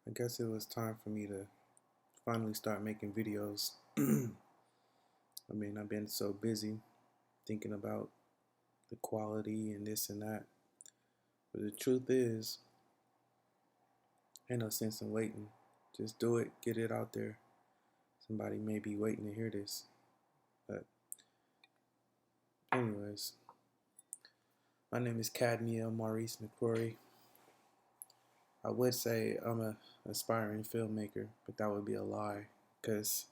I guess it was time for me to finally start making videos. I've been so busy thinking about the quality and this and that. But the truth is, ain't no sense in waiting. Just do it, get it out there. Somebody may be waiting to hear this. But, anyways, my name is Kad'miel Maurice McCrory. I would say I'm an aspiring filmmaker, but that would be a lie because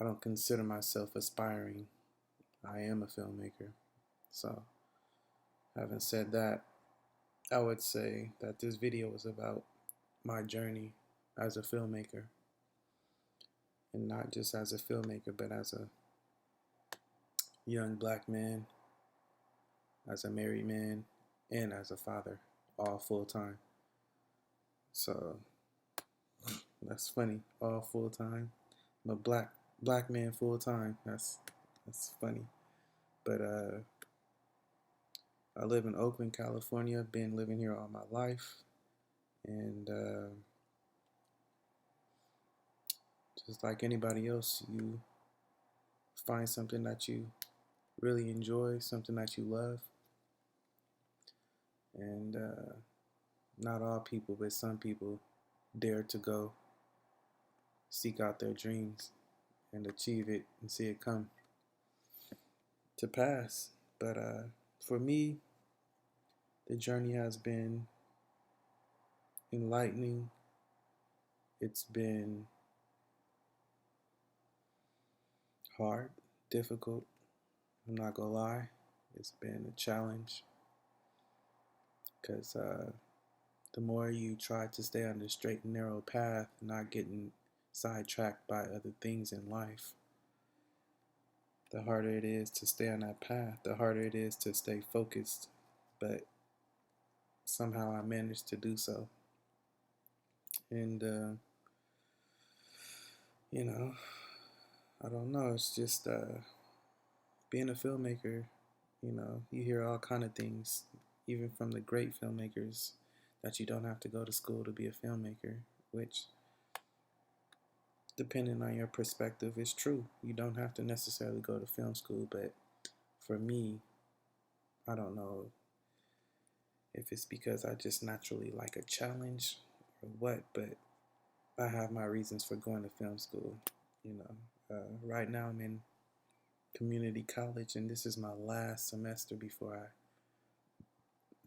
I don't consider myself aspiring. I am a filmmaker. So, having said that, I would say that this video is about my journey as a filmmaker, and not just as a filmmaker, but as a young black man, as a married man, and as a father, all full time. So that's funny, all full time. I'm a black man full time. That's funny. But I live in Oakland, California. Been living here all my life, and just like anybody else, you find something that you really enjoy, something that you love, and not all people, but some people dare to go seek out their dreams and achieve it and see it come to pass. But for me, the journey has been enlightening. It's been hard, difficult. I'm not gonna lie. It's been a challenge because the more you try to stay on the straight and narrow path, not getting sidetracked by other things in life, the harder it is to stay on that path, the harder it is to stay focused. But somehow I managed to do so. And, you know, I don't know. It's just being a filmmaker, you hear all kind of things, even from the great filmmakers, that you don't have to go to school to be a filmmaker, which, depending on your perspective, is true. You don't have to necessarily go to film school, but for me, I don't know if it's because I just naturally like a challenge or what, but I have my reasons for going to film school. Right now I'm in community college, and this is my last semester before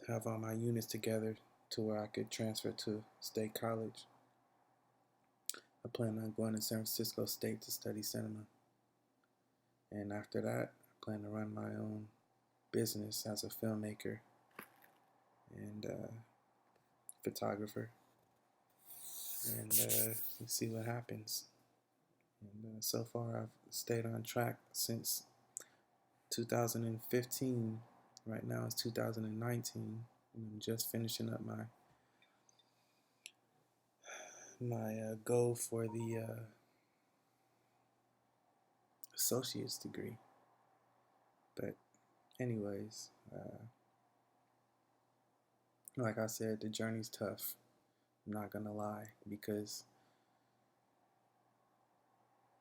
I have all my units together to where I could transfer to state college. I plan on going to San Francisco State to study cinema. And after that, I plan to run my own business as a filmmaker and photographer. And see what happens. And so far, I've stayed on track since 2015. Right now it's 2019, and I'm just finishing up my goal for the associate's degree. But anyways, like I said, the journey's tough. I'm not gonna lie, because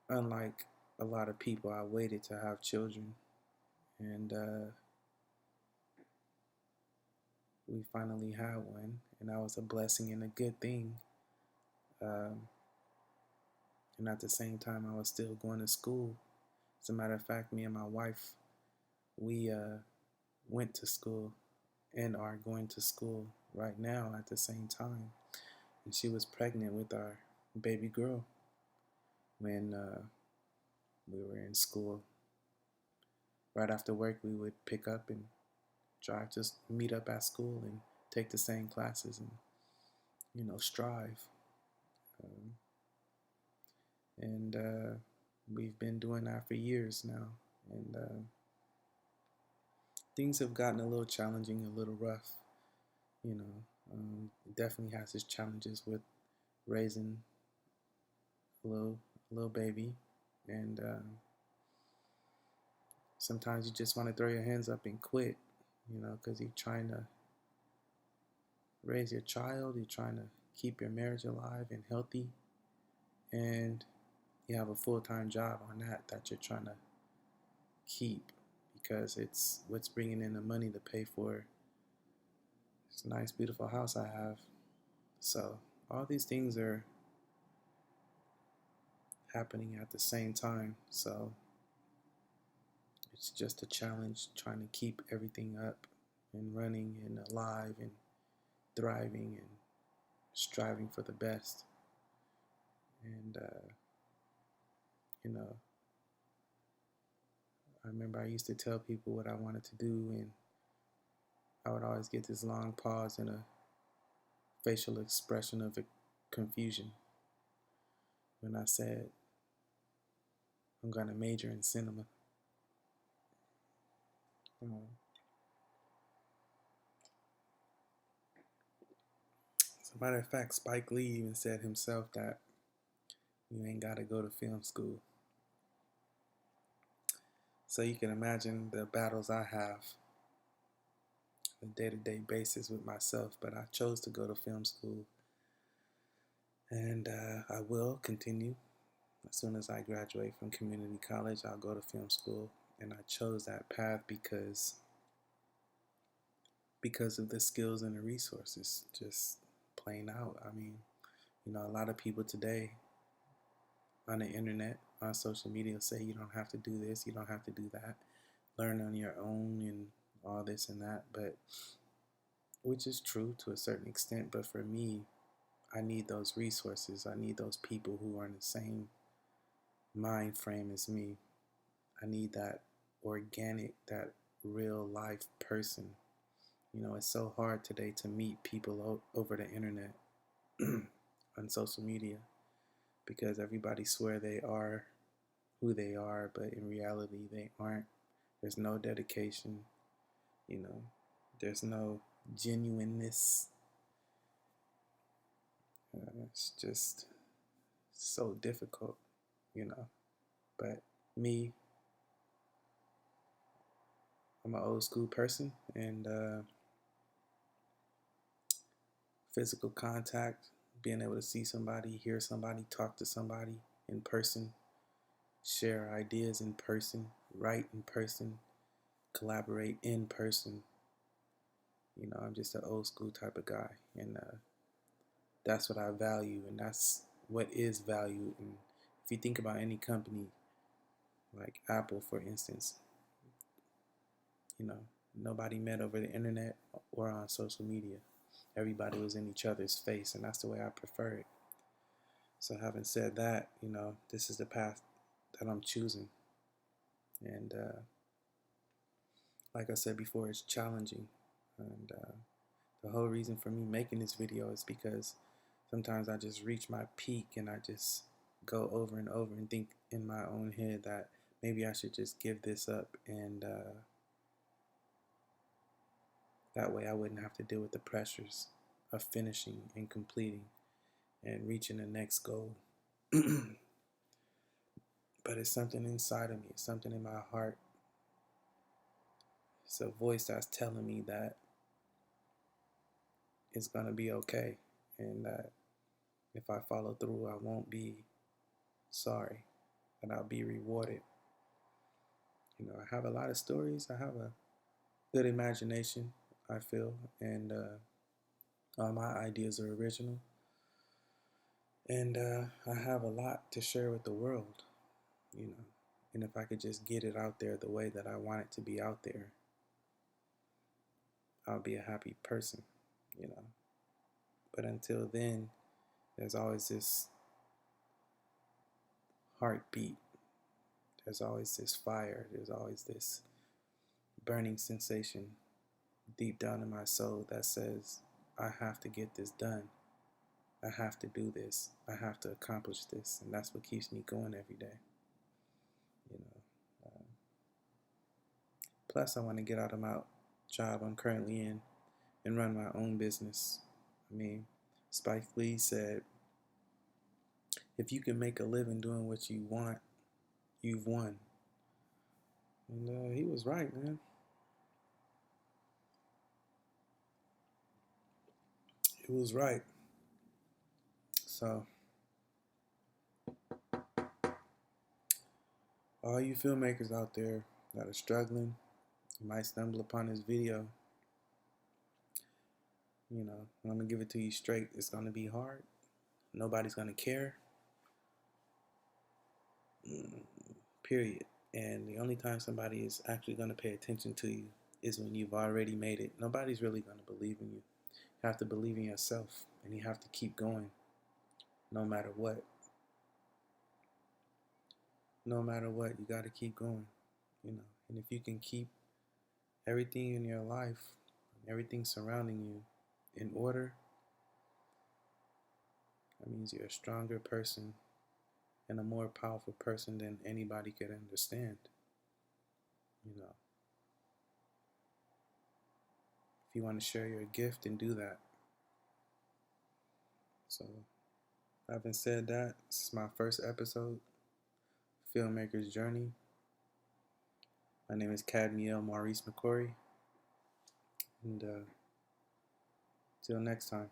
unlike a lot of people, I waited to have children, and we finally had one, and that was a blessing and a good thing. Um, and at the same time, I was still going to school. As a matter of fact, me and my wife, we went to school and are going to school right now at the same time. And she was pregnant with our baby girl when we were in school. Right after work, we would pick up and drive, just meet up at school and take the same classes and, strive. Um, and we've been doing that for years now. And things have gotten a little challenging, a little rough. It definitely has its challenges with raising a little baby, and sometimes you just want to throw your hands up and quit, because you're trying to raise your child, you're trying to keep your marriage alive and healthy, and you have a full-time job on that you're trying to keep because it's what's bringing in the money to pay for this nice, beautiful house I have. So all these things are happening at the same time. So it's just a challenge trying to keep everything up and running and alive and thriving and striving for the best. And, you know, I remember I used to tell people what I wanted to do, and I would always get this long pause and a facial expression of confusion when I said, I'm going to major in cinema. As a matter of fact, Spike Lee even said himself that you ain't got to go to film school. So you can imagine the battles I have on a day-to-day basis with myself, but I chose to go to film school, and I will continue. As soon as I graduate from community college, I'll go to film school, and I chose that path because of the skills and the resources, just plain out. I mean, a lot of people today on the internet, on social media, say you don't have to do this, you don't have to do that, learn on your own and all this and that, but which is true to a certain extent. But for me, I need those resources. I need those people who are in the same mind frame as me. I need that organic, that real life person. It's so hard today to meet people over the internet on social media because everybody swear they are who they are, but in reality they aren't. There's no dedication, there's no genuineness. It's just so difficult, but me, I'm an old school person, and physical contact, being able to see somebody, hear somebody, talk to somebody in person, share ideas in person, write in person, collaborate in person. I'm just an old school type of guy, and that's what I value, and that's what is valued. And if you think about any company, like Apple, for instance, nobody met over the internet or on social media. Everybody was in each other's face, and that's the way I prefer it. So having said that, this is the path that I'm choosing. And like I said before, it's challenging. And the whole reason for me making this video is because sometimes I just reach my peak and I just go over and over and think in my own head that maybe I should just give this up, and that way I wouldn't have to deal with the pressures of finishing and completing and reaching the next goal. But it's something inside of me, it's something in my heart. It's a voice that's telling me that it's going to be okay, and that if I follow through, I won't be sorry, and I'll be rewarded. I have a lot of stories. I have a good imagination, I feel, and all my ideas are original. And I have a lot to share with the world, and if I could just get it out there the way that I want it to be out there, I'll be a happy person, But until then, there's always this heartbeat. There's always this fire. There's always this burning sensation deep down in my soul that says, I have to get this done. I have to do this. I have to accomplish this. And that's what keeps me going every day. Plus, I want to get out of my job I'm currently in and run my own business. I mean, Spike Lee said, if you can make a living doing what you want, you've won. And he was right, man. He was right. So, all you filmmakers out there that are struggling, you might stumble upon this video. You know, I'm gonna give it to you straight. It's gonna be hard. Nobody's gonna care. Period. And the only time somebody is actually gonna pay attention to you is when you've already made it. Nobody's really gonna believe in you. You have to believe in yourself, and you have to keep going, no matter what. No matter what, you gotta keep going. You know, and if you can keep everything in your life, everything surrounding you, in order, that means you're a stronger person and a more powerful person than anybody could understand. You know, if you want to share your gift, then do that. So, having said that, this is my first episode, Filmmaker's Journey. My name is Kad'miel Maurice McCrory, and till next time.